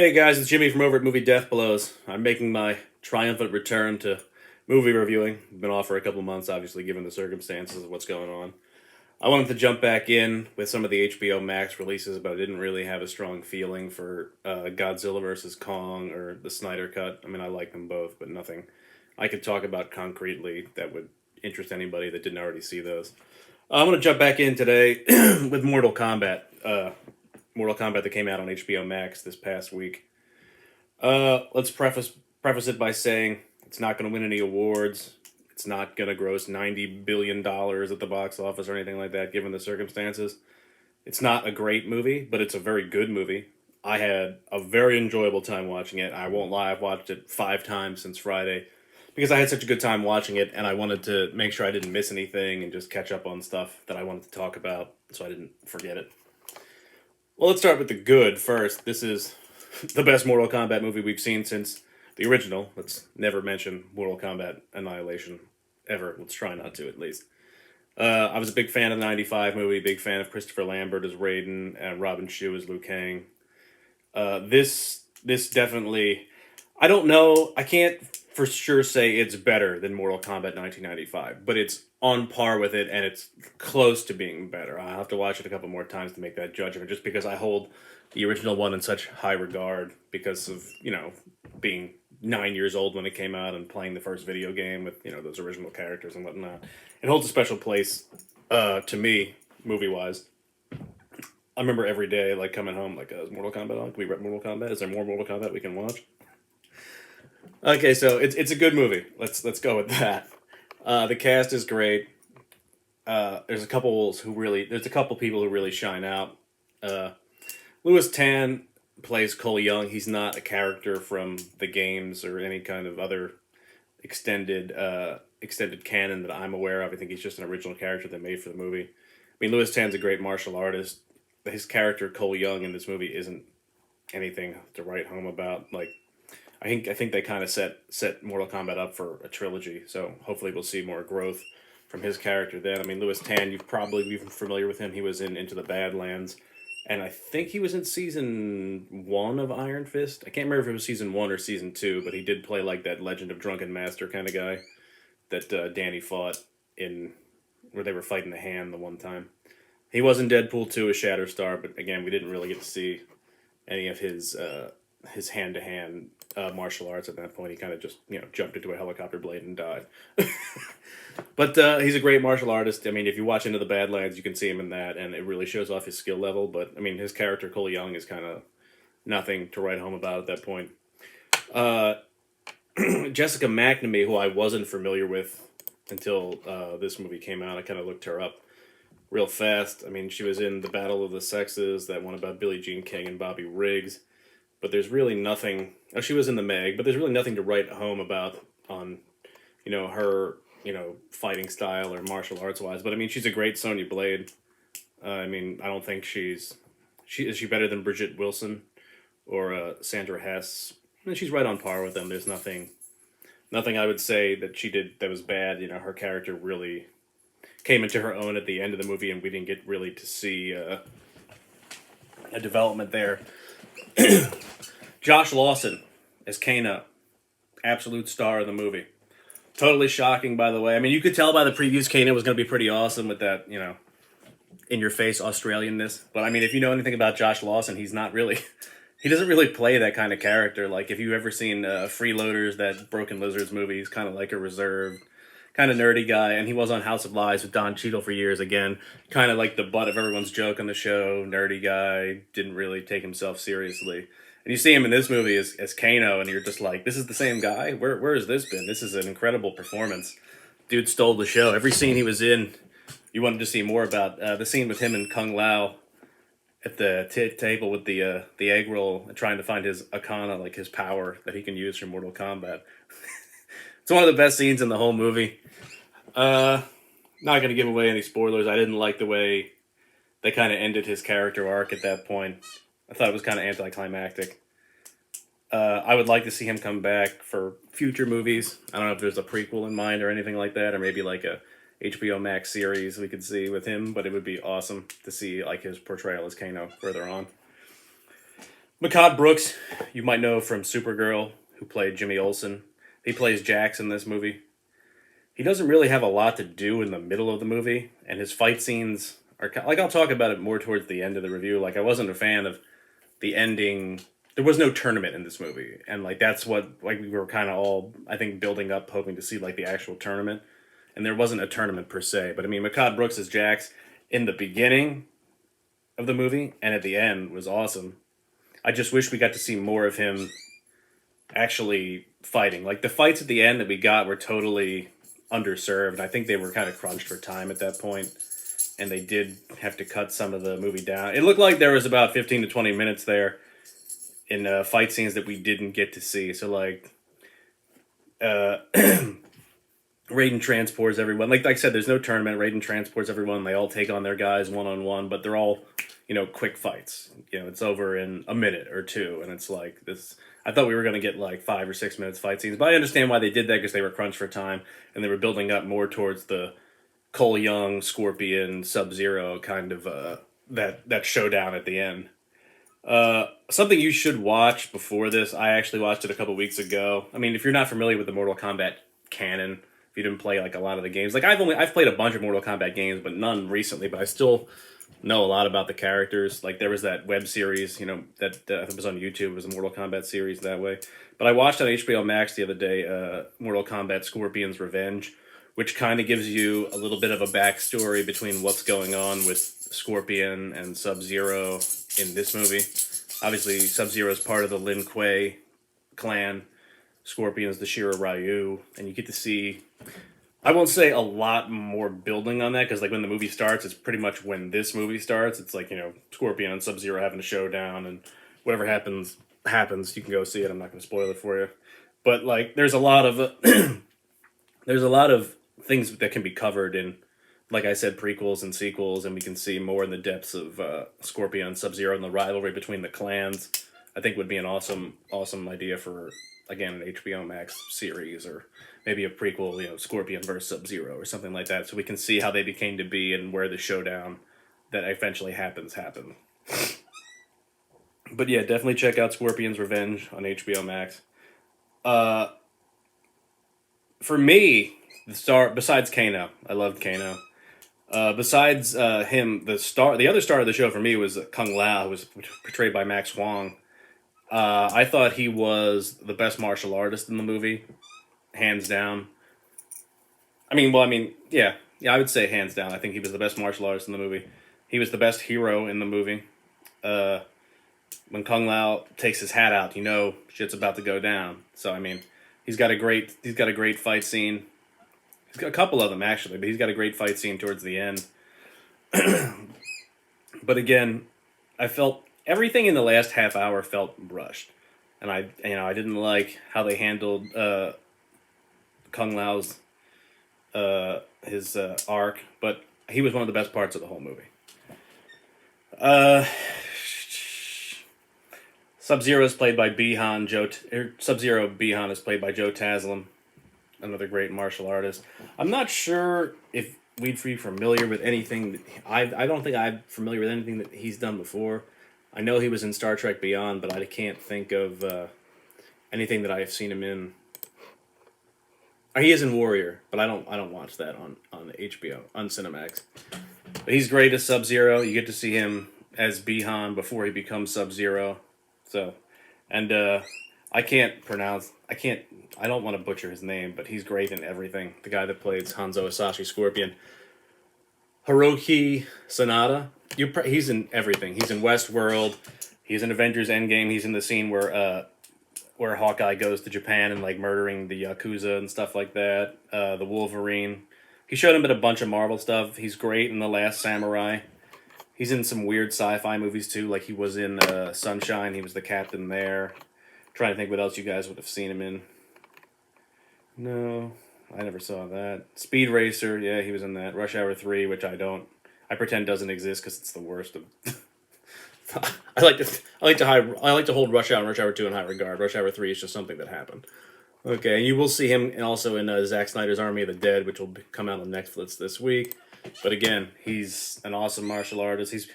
Hey guys, it's Jimmy from over at Movie Death Blows. I'm making my triumphant return to movie reviewing. Been off for a couple months, obviously, given the circumstances of what's going on. I wanted to jump back in with some of the HBO Max releases, but I didn't really have a strong feeling for Godzilla vs. Kong or the Snyder Cut. I mean, I like them both, but nothing I could talk about concretely that would interest anybody that didn't already see those. I'm going to jump back in today with Mortal Kombat. Mortal Kombat that came out on HBO Max this past week. Let's preface it by saying it's not going to win any awards. It's not going to gross $90 billion at the box office or anything like that, given the circumstances. It's not a great movie, but it's a very good movie. I had a very enjoyable time watching it. I won't lie, I've watched it 5 times since Friday because I had such a good time watching it, and I wanted to make sure I didn't miss anything and just catch up on stuff that I wanted to talk about so I didn't forget it. Well, let's start with the good first. This is the best Mortal Kombat movie we've seen since the original. Let's never mention Mortal Kombat Annihilation ever. Let's try not to, at least. I was a big fan of the 95 movie, big fan of Christopher Lambert as Raiden and Robin Shou as Liu Kang. This definitely... I don't know. I can't for sure say it's better than Mortal Kombat 1995, but it's on par with it, and it's close to being better. I'll have to watch it a couple more times to make that judgment, just because I hold the original one in such high regard because of, being 9 years old when it came out and playing the first video game with, those original characters and whatnot. It holds a special place to me, movie-wise. I remember every day, coming home, is Mortal Kombat on? Can we rep Mortal Kombat? Is there more Mortal Kombat we can watch? Okay, so it's a good movie. Let's go with that. The cast is great. There's a couple people who really shine out. Louis Tan plays Cole Young. He's not a character from the games or any kind of other extended canon that I'm aware of. I think he's just an original character they made for the movie. I mean, Louis Tan's a great martial artist. His character Cole Young in this movie isn't anything to write home about. I think they kind of set Mortal Kombat up for a trilogy, so hopefully we'll see more growth from his character then. I mean, Louis Tan, you've probably been familiar with him. He was in Into the Badlands, and I think he was in season 1 of Iron Fist. I can't remember if it was season 1 or season 2, but he did play that Legend of Drunken Master kind of guy that Danny fought in, where they were fighting the Hand the one time. He was in Deadpool 2 as Shatterstar, but again, we didn't really get to see any of his hand-to-hand martial arts at that point. He kind of just, jumped into a helicopter blade and died. But he's a great martial artist. I mean, if you watch Into the Badlands, you can see him in that, and it really shows off his skill level. But, I mean, his character, Cole Young, is kind of nothing to write home about at that point. Jessica McNamee, who I wasn't familiar with until this movie came out, I kind of looked her up real fast. I mean, she was in The Battle of the Sexes, that one about Billie Jean King and Bobby Riggs. But there's really nothing... Oh, she was in The Meg, but there's really nothing to write home about on, her, fighting style or martial arts-wise. But, I mean, she's a great Sonya Blade. I mean, I don't think is she better than Bridget Wilson or Sandra Hess? I mean, she's right on par with them. There's nothing I would say that she did that was bad. Her character really came into her own at the end of the movie, and we didn't get really to see a development there. Josh Lawson as Kano, absolute star of the movie. Totally shocking, by the way. I mean, you could tell by the previews Kano was going to be pretty awesome with that, in-your-face Australianness. But, I mean, if you know anything about Josh Lawson, he's not really... He doesn't really play that kind of character. If you've ever seen Freeloaders, that Broken Lizards movie, he's kind of like a reserved, kind of nerdy guy. And he was on House of Lies with Don Cheadle for years. Again, kind of like the butt of everyone's joke on the show. Nerdy guy, didn't really take himself seriously. And you see him in this movie as Kano, and you're just like, this is the same guy? Where has this been? This is an incredible performance. Dude stole the show. Every scene he was in, you wanted to see more about. The scene with him and Kung Lao at the table with the egg roll, trying to find his Akana, his power that he can use for Mortal Kombat. It's one of the best scenes in the whole movie. Not going to give away any spoilers. I didn't like the way they kind of ended his character arc at that point. I thought it was kind of anticlimactic. I would like to see him come back for future movies. I don't know if there's a prequel in mind or anything like that, or maybe a HBO Max series we could see with him, but it would be awesome to see his portrayal as Kano further on. Mehcad Brooks, you might know from Supergirl, who played Jimmy Olsen. He plays Jax in this movie. He doesn't really have a lot to do in the middle of the movie, and his fight scenes are like, I'll talk about it more towards the end of the review. Like, I wasn't a fan of the ending. There was no tournament in this movie, and like that's what like we were kind of all, I think, building up, hoping to see like the actual tournament, and there wasn't a tournament per se. But I mean, Mehcad Brooks as Jax in the beginning of the movie and at the end was awesome. I just wish we got to see more of him actually fighting. Like the fights at the end that we got were totally underserved. I think they were kind of crunched for time at that point, and they did have to cut some of the movie down. It looked like there was about 15 to 20 minutes there in fight scenes that we didn't get to see. So like, Raiden transports everyone. Like I said, there's no tournament. Raiden transports everyone. They all take on their guys one-on-one, but they're all, quick fights. It's over in a minute or two, and it's like this. I thought we were going to get like 5 or 6 minutes fight scenes, but I understand why they did that, because they were crunched for time, and they were building up more towards the Cole Young, Scorpion, SubZero kind of that showdown at the end. Something you should watch before this. I actually watched it a couple weeks ago. I mean, if you're not familiar with the Mortal Kombat canon, if you didn't play like a lot of the games, like I've played a bunch of Mortal Kombat games, but none recently. But I still know a lot about the characters. Like there was that web series, that I think was on YouTube. It was a Mortal Kombat series that way. But I watched on HBO Max the other day, Mortal Kombat Scorpion's Revenge, which kind of gives you a little bit of a backstory between what's going on with Scorpion and SubZero in this movie. Obviously, SubZero is part of the Lin Kuei clan. Scorpion is the Shira Ryu, and you get to see, I won't say a lot more building on that, because like when the movie starts, it's pretty much when this movie starts. It's like, Scorpion and SubZero having a showdown, and whatever happens. You can go see it. I'm not going to spoil it for you. But like, there's a lot of things that can be covered in, like I said, prequels and sequels, and we can see more in the depths of Scorpion and SubZero and the rivalry between the clans. I think would be an awesome idea for, again, an HBO Max series, or maybe a prequel, Scorpion versus SubZero or something like that, so we can see how they became to be and where the showdown that eventually happened. But yeah, definitely check out Scorpion's Revenge on HBO Max. For me, the star besides Kano, I loved Kano. Besides him, the other star of the show for me was Kung Lao, who was portrayed by Max Huang. I thought he was the best martial artist in the movie, hands down. Yeah, I would say hands down. I think he was the best martial artist in the movie. He was the best hero in the movie. When Kung Lao takes his hat out, shit's about to go down. So he's got a great fight scene. He's got a couple of them actually, but he's got a great fight scene towards the end. But again, I felt everything in the last half hour felt rushed, and I didn't like how they handled Kung Lao's his arc, but he was one of the best parts of the whole movie. SubZero is played by SubZero Bihan is played by Joe Taslim, another great martial artist. I'm not sure if we'd be familiar with anything. I don't think I'm familiar with anything that he's done before. I know he was in Star Trek Beyond, but I can't think of anything that I've seen him in. He is in Warrior, but I don't watch that on HBO, on Cinemax. But he's great as SubZero. You get to see him as Bihan before he becomes SubZero. So, and I don't want to butcher his name, but he's great in everything. The guy that plays Hanzo Asashi Scorpion. Hiroki Sanada, he's in everything. He's in Westworld. He's in Avengers Endgame. He's in the scene where Hawkeye goes to Japan and like murdering the Yakuza and stuff like that. The Wolverine. He showed him in a bunch of Marvel stuff. He's great in The Last Samurai. He's in some weird sci-fi movies too. Like he was in Sunshine. He was the captain there. Trying to think what else you guys would have seen him in. No, I never saw that. Speed Racer, yeah, he was in that. Rush Hour 3, which I pretend doesn't exist because it's the worst of. I like to hold Rush Hour and Rush Hour 2 in high regard. Rush Hour 3 is just something that happened. Okay, and you will see him also in Zack Snyder's Army of the Dead, which will come out on Netflix this week. But again, he's an awesome martial artist.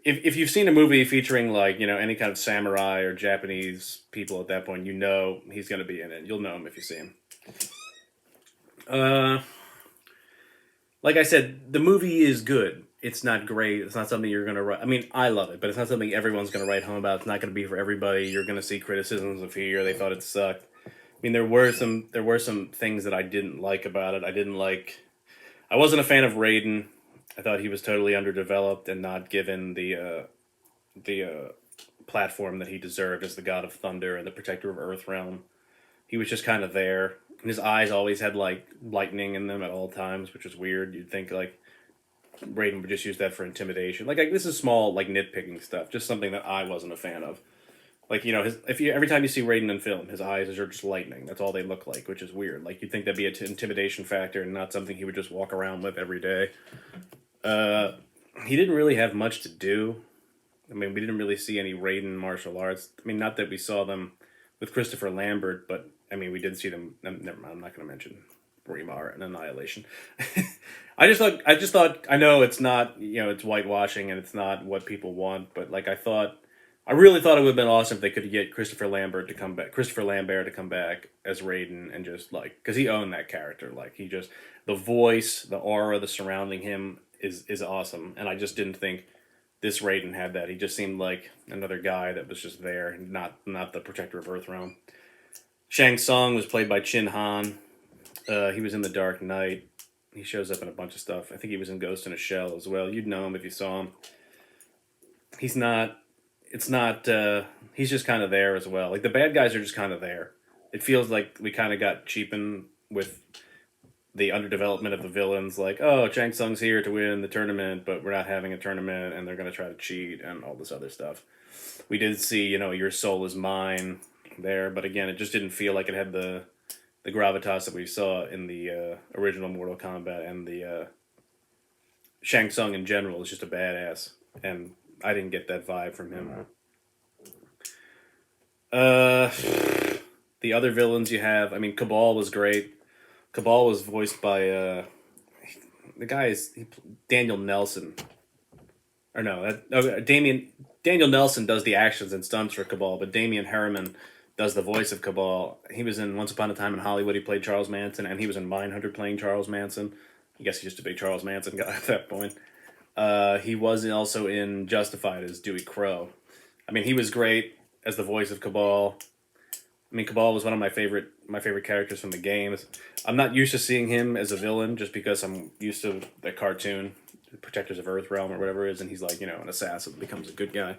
if you've seen a movie featuring like any kind of samurai or Japanese people at that point, he's going to be in it. You'll know him if you see him. Like I said, the movie is good. It's not great. It's not something you're going to write. I mean, I love it, but it's not something everyone's going to write home about. It's not going to be for everybody. You're going to see criticisms of here. They thought it sucked. I mean, there were some things that I didn't like about it. I wasn't a fan of Raiden. I thought he was totally underdeveloped and not given the platform that he deserved as the God of Thunder and the Protector of Earthrealm. He was just kind of there. And his eyes always had like lightning in them at all times, which was weird. You'd think like Raiden would just use that for intimidation. Like this is small, like nitpicking stuff, just something that I wasn't a fan of. Like every time you see Raiden in film, his eyes are just lightning. That's all they look like, which is weird. Like you'd think that'd be an intimidation factor and not something he would just walk around with every day. He didn't really have much to do. I mean, we didn't really see any Raiden martial arts. I mean, not that we saw them with Christopher Lambert, but I mean, we did see them. Never mind. I'm not going to mention Remar and Annihilation. I just thought. I know it's not. It's whitewashing and it's not what people want. But like, I really thought it would have been awesome if they could get Christopher Lambert to come back as Raiden and just like because he owned that character. Like the voice, the aura, the surrounding him is awesome. And I just didn't think this Raiden had that. He just seemed like another guy that was just there, not the Protector of Earthrealm. Shang Tsung was played by Chin Han. He was in The Dark Knight. He shows up in a bunch of stuff. I think he was in Ghost in a Shell as well. You'd know him if you saw him. He's just kind of there as well. Like the bad guys are just kind of there. It feels like we kind of got cheapened with the underdevelopment of the villains. Like, oh, Shang Tsung's here to win the tournament, but we're not having a tournament, and they're going to try to cheat and all this other stuff. We did see, Your Soul Is Mine there, but again, it just didn't feel like it had the gravitas that we saw in the original Mortal Kombat, and the Shang Tsung in general is just a badass, and I didn't get that vibe from him. The other villains you have, I mean, Kabal was great. Kabal was voiced by the guy is Daniel Nelson. Or no, Daniel Nelson does the actions and stunts for Kabal, but Damian Harriman does the voice of Kabal. He was in Once Upon a Time in Hollywood. He played Charles Manson, and he was in Mindhunter playing Charles Manson. I guess he's just a big Charles Manson guy at that point. He was also in Justified as Dewey Crow. I mean, he was great as the voice of Kabal. I mean, Kabal was one of my favorite characters from the games. I'm not used to seeing him as a villain just because I'm used to the cartoon, Protectors of Earthrealm or whatever it is, and he's like, an assassin, becomes a good guy.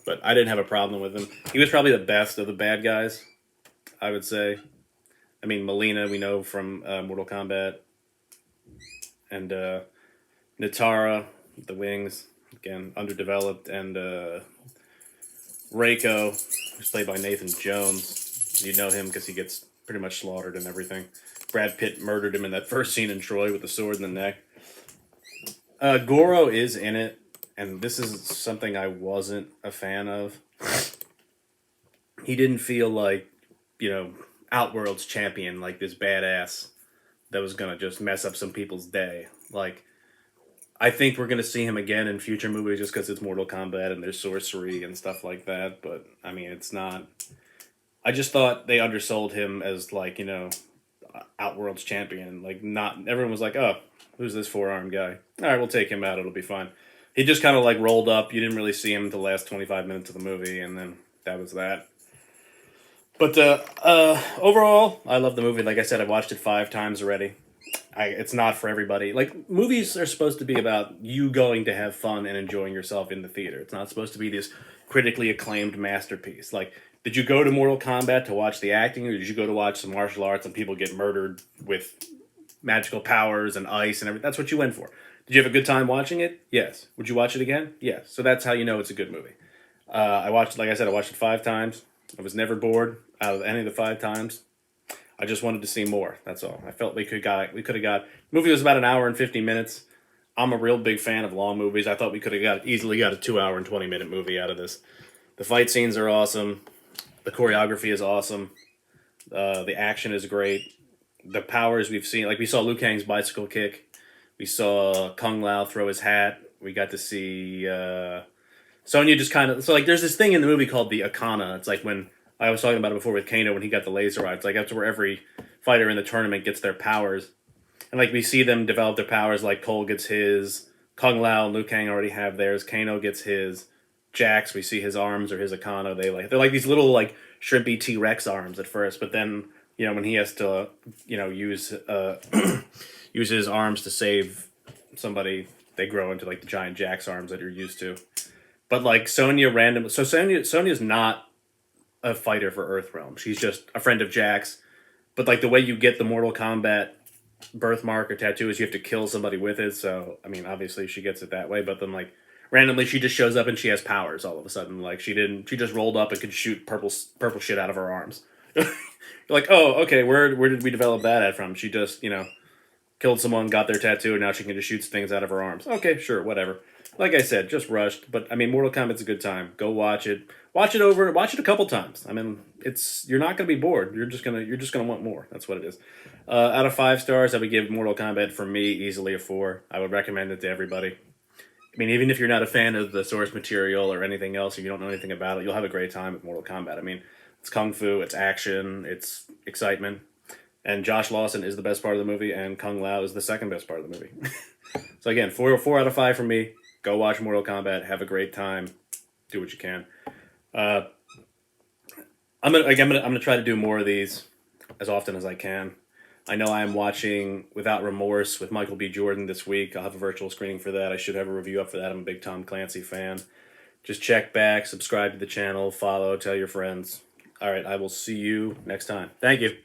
But I didn't have a problem with him. He was probably the best of the bad guys, I would say. I mean, Melina, we know from Mortal Kombat. And Nitara, the wings, again, underdeveloped. And Reiko, who's played by Nathan Jones. You know him because he gets pretty much slaughtered and everything. Brad Pitt murdered him in that first scene in Troy with the sword in the neck. Goro is in it, and this is something I wasn't a fan of. He didn't feel like, Outworld's champion, like this badass that was going to just mess up some people's day. Like, I think we're going to see him again in future movies just because it's Mortal Kombat and there's sorcery and stuff like that, but, I mean, it's not... I just thought they undersold him as, like, Outworld's champion. Like, not... Everyone was like, oh, who's this four-armed guy? All right, we'll take him out. It'll be fine. He just kind of, like, rolled up. You didn't really see him until the last 25 minutes of the movie, and then that was that. But, overall, I love the movie. Like I said, I've watched it 5 times already. It's not for everybody. Like, movies are supposed to be about you going to have fun and enjoying yourself in the theater. It's not supposed to be this critically acclaimed masterpiece. Like... Did you go to Mortal Kombat to watch the acting, or did you go to watch some martial arts and people get murdered with magical powers and ice and everything? That's what you went for. Did you have a good time watching it? Yes. Would you watch it again? Yes. So that's how you know it's a good movie. I watched it 5 times. I was never bored out of any of the 5 times. I just wanted to see more. That's all. I felt we could have got. The movie was about an hour and 50 minutes. I'm a real big fan of long movies. I thought we could have easily got a 2 hour and 20 minute movie out of this. The fight scenes are awesome. The choreography is awesome. The action is great. The powers we've seen, like we saw Liu Kang's bicycle kick. We saw Kung Lao throw his hat. We got to see Sonya just kind of, so like there's this thing in the movie called the Akana. It's like when I was talking about it before with Kano when he got the laser eye. It's like that's where every fighter in the tournament gets their powers, and like we see them develop their powers. Like Cole gets his, Kung Lao and Liu Kang already have theirs. Kano gets his. Jax, we see his arms or his Akana. They're like these little like shrimpy T Rex arms at first, but then when he has to use use his arms to save somebody, they grow into like the giant Jax arms that you're used to. But like Sonya's not a fighter for Earthrealm. She's just a friend of Jax. But like the way you get the Mortal Kombat birthmark or tattoo is you have to kill somebody with it. So I mean, obviously she gets it that way. But then like randomly she just shows up and she has powers all of a sudden. Like she just rolled up and could shoot purple shit out of her arms. You're like, oh, okay, where did we develop that at from? She just killed someone, got their tattoo, and now she can just shoot things out of her arms. Okay, sure, whatever. Like I said, just rushed, but I mean, Mortal Kombat's a good time. Go watch it. Watch it a couple times. I mean, you're not gonna be bored. You're just gonna want more. That's what it is. Out of 5 stars, I would give Mortal Kombat for me easily a 4. I would recommend it to everybody. I mean, even if you're not a fan of the source material or anything else, or you don't know anything about it, you'll have a great time with Mortal Kombat. I mean, it's kung fu, it's action, it's excitement. And Josh Lawson is the best part of the movie, and Kung Lao is the second best part of the movie. So again, 4 out of 5 for me. Go watch Mortal Kombat. Have a great time. Do what you can. I'm gonna try to do more of these as often as I can. I know I am watching Without Remorse with Michael B. Jordan this week. I'll have a virtual screening for that. I should have a review up for that. I'm a big Tom Clancy fan. Just check back, subscribe to the channel, follow, tell your friends. All right, I will see you next time. Thank you.